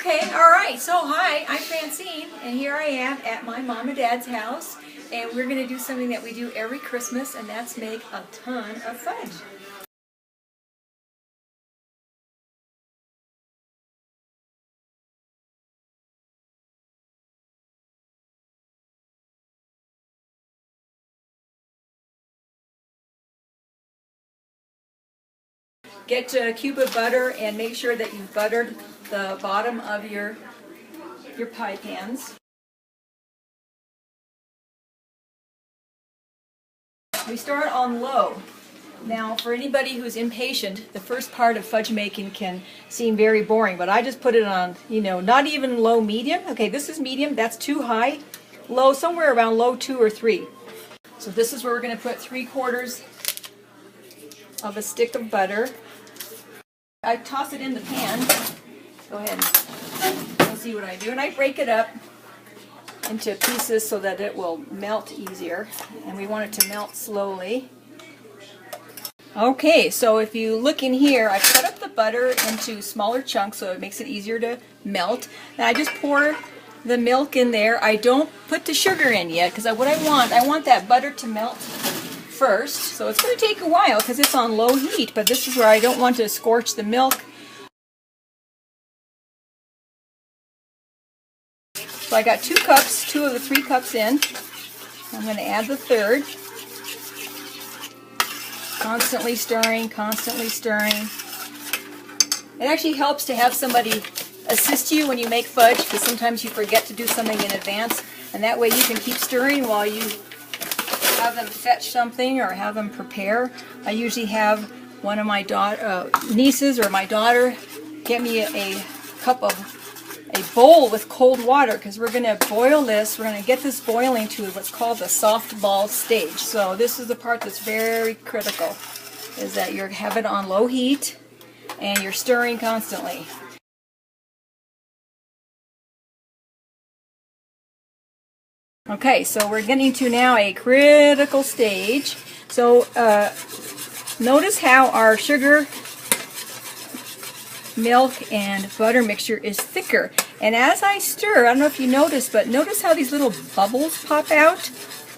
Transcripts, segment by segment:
Okay, all right. So hi, I'm Francine, and here I am at my mom and dad's house, and we're going to do something that we do every Christmas, and that's make a ton of fudge. Get a cube of butter and make sure that you've buttered the bottom of your pie pans. We start on low. Now, for anybody who's impatient, the first part of fudge making can seem very boring, but I just put it on, not even low medium. Okay, this is medium, that's too high. Low, somewhere around low 2 or 3. So this is where we're going to put 3/4 of a stick of butter. I toss it in the pan. Go ahead and see what I do. And I break it up into pieces so that it will melt easier. And we want it to melt slowly. Okay, so if you look in here, I cut up the butter into smaller chunks so it makes it easier to melt. And I just pour the milk in there. I don't put the sugar in yet because I want that butter to melt first. So it's going to take a while because it's on low heat, but this is where I don't want to scorch the milk. So I got 2 cups, 2 of the 3 cups in. I'm going to add the third. Constantly stirring, constantly stirring. It actually helps to have somebody assist you when you make fudge because sometimes you forget to do something in advance, and that way you can keep stirring while you have them fetch something or have them prepare. I usually have one of my nieces or my daughter get me a bowl with cold water because we're going to boil this. We're going to get this boiling to what's called the soft ball stage. So this is the part that's very critical, is that you have it on low heat and you're stirring constantly. Okay, so we're getting to now a critical stage. So notice how our sugar, milk, and butter mixture is thicker. And as I stir, I don't know if you notice, but notice how these little bubbles pop out?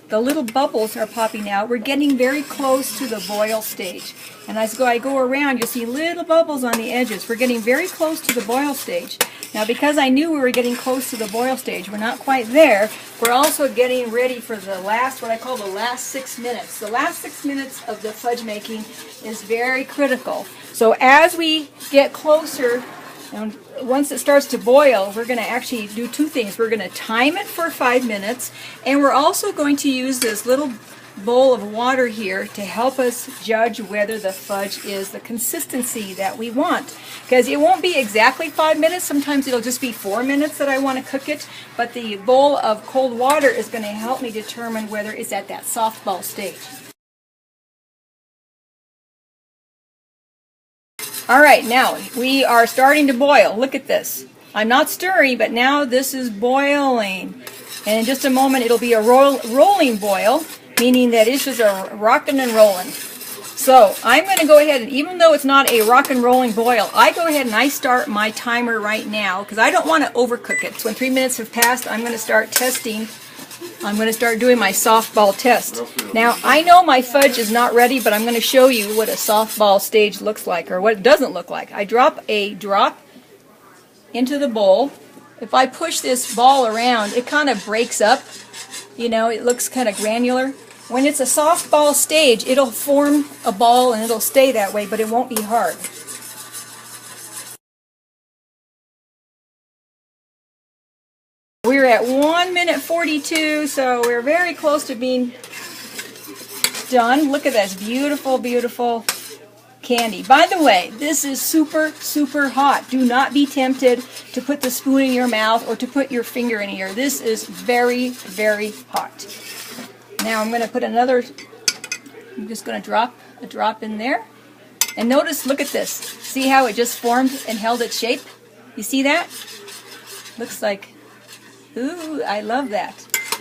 The little bubbles are popping out. We're getting very close to the boil stage. And as I go around, you'll see little bubbles on the edges. We're getting very close to the boil stage. Now, because I knew we were getting close to the boil stage, we're not quite there. We're also getting ready for the last, what I call the last 6 minutes. The last 6 minutes of the fudge making is very critical. So as we get closer, and once it starts to boil, we're going to actually do 2 things. We're going to time it for 5 minutes, and we're also going to use this little bowl of water here to help us judge whether the fudge is the consistency that we want. Because it won't be exactly 5 minutes. Sometimes it'll just be 4 minutes that I want to cook it, but the bowl of cold water is going to help me determine whether it's at that softball stage. Alright, now we are starting to boil. Look at this. I'm not stirring, but now this is boiling. And in just a moment it'll be a rolling boil, meaning that it's just a rocking and rolling. So I'm going to go ahead and, even though it's not a rock and rolling boil, I go ahead and I start my timer right now because I don't want to overcook it. So when 3 minutes have passed, I'm going to start testing. I'm going to start doing my softball test. Now, I know my fudge is not ready, but I'm going to show you what a softball stage looks like, or what it doesn't look like. I drop a drop into the bowl. If I push this ball around, it kind of breaks up. It looks kind of granular. When it's a softball stage, it'll form a ball and it'll stay that way, but it won't be hard. We're at 1 minute 42, so we're very close to being done. Look at this beautiful, beautiful candy. By the way, this is super, super hot. Do not be tempted to put the spoon in your mouth or to put your finger in here. This is very, very hot. Now I'm going to put I'm just going to drop a drop in there. And notice, look at this. See how it just formed and held its shape? You see that? Looks like, ooh, I love that.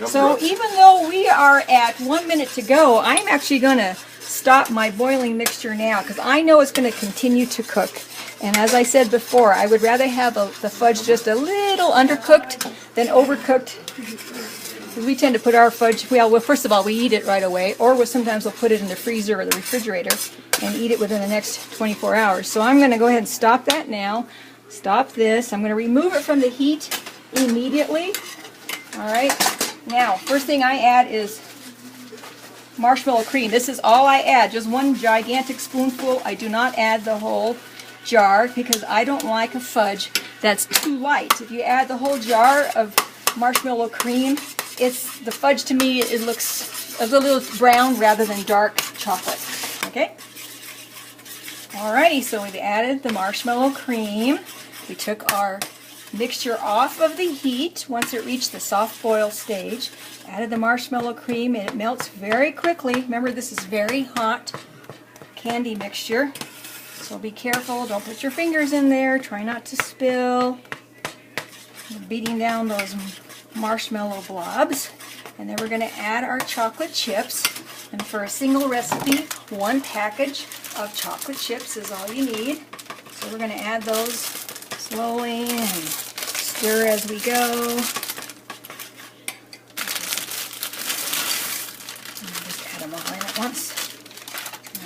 So even though we are at 1 minute to go, I'm actually going to stop my boiling mixture now because I know it's going to continue to cook. And as I said before, I would rather have the fudge just a little undercooked than overcooked. We tend to put our fudge, well, first of all, we eat it right away, or sometimes we'll put it in the freezer or the refrigerator and eat it within the next 24 hours. So I'm going to go ahead and stop that now. Stop this. I'm going to remove it from the heat immediately. All right. Now, first thing I add is marshmallow cream. This is all I add, just one gigantic spoonful. I do not add the whole jar because I don't like a fudge that's too light. If you add the whole jar of marshmallow cream, the fudge to me, it looks a little brown rather than dark chocolate. Okay? Alrighty, so we've added the marshmallow cream. We took our mixture off of the heat once it reached the soft boil stage. Added the marshmallow cream and it melts very quickly. Remember, this is very hot candy mixture. So be careful, don't put your fingers in there, try not to spill. You're beating down those marshmallow blobs. And then we're going to add our chocolate chips. And for a single recipe, 1 package of chocolate chips is all you need. So we're going to add those slowly and stir as we go. Just add them all in at once.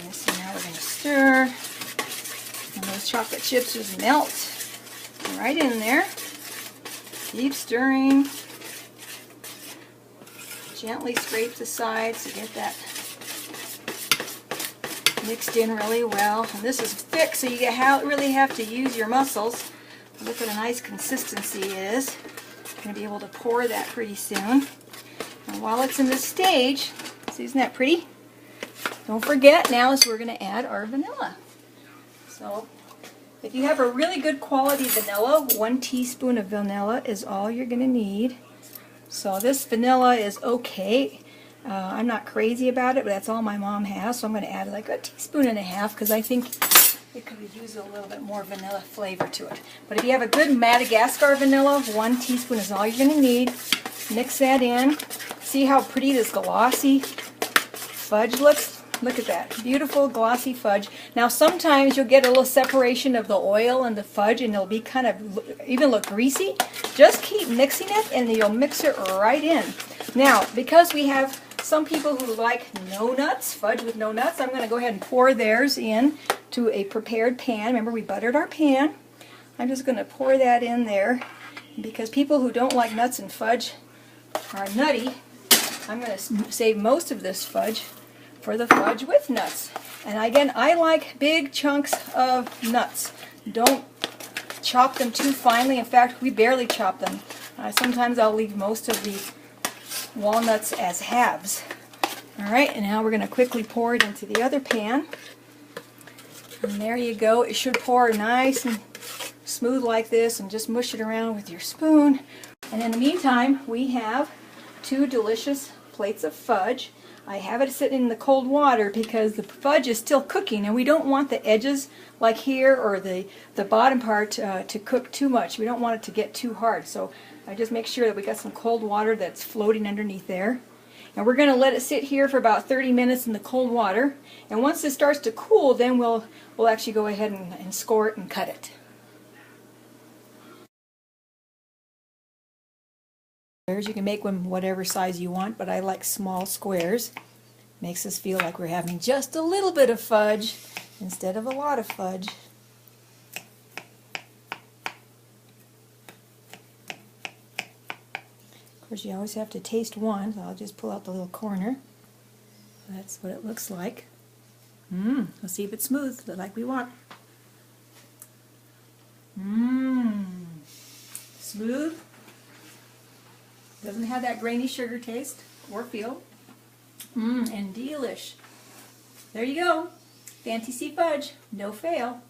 And so now we're going to stir. And those chocolate chips just melt right in there. Keep stirring. Gently scrape the sides to get that mixed in really well. And this is thick, so you really have to use your muscles. Look what a nice consistency it is. You're going to be able to pour that pretty soon. And while it's in this stage, see, isn't that pretty? Don't forget, now is we're going to add our vanilla. So if you have a really good quality vanilla, 1 teaspoon of vanilla is all you're going to need. So this vanilla is okay. I'm not crazy about it, but that's all my mom has. So I'm going to add like 1.5 teaspoons because I think it could use a little bit more vanilla flavor to it. But if you have a good Madagascar vanilla, 1 teaspoon is all you're going to need. Mix that in. See how pretty this glossy fudge looks? Look at that. Beautiful glossy fudge. Now sometimes you'll get a little separation of the oil and the fudge and it'll be kind of even look greasy. Just keep mixing it and you'll mix it right in. Now, because we have some people who like no nuts, fudge with no nuts, I'm going to go ahead and pour theirs in to a prepared pan. Remember, we buttered our pan. I'm just going to pour that in there. Because people who don't like nuts and fudge are nutty, I'm going to save most of this fudge for the fudge with nuts. And again, I like big chunks of nuts. Don't chop them too finely. In fact, we barely chop them. Sometimes I'll leave most of the walnuts as halves. Alright, and now we're going to quickly pour it into the other pan. And there you go. It should pour nice and smooth like this, and just mush it around with your spoon. And in the meantime, we have 2 delicious plates of fudge. I have it sitting in the cold water because the fudge is still cooking and we don't want the edges like here or the bottom part to cook too much. We don't want it to get too hard. So I just make sure that we got some cold water that's floating underneath there. And we're going to let it sit here for about 30 minutes in the cold water. And once it starts to cool, then we'll actually go ahead and score it and cut it. You can make them whatever size you want, but I like small squares. Makes us feel like we're having just a little bit of fudge instead of a lot of fudge. Of course, you always have to taste one, so I'll just pull out the little corner. That's what it looks like. Let's see if it's smooth, like we want. Smooth. Doesn't have that grainy sugar taste or feel. And delish. There you go. Fantasy fudge. No fail.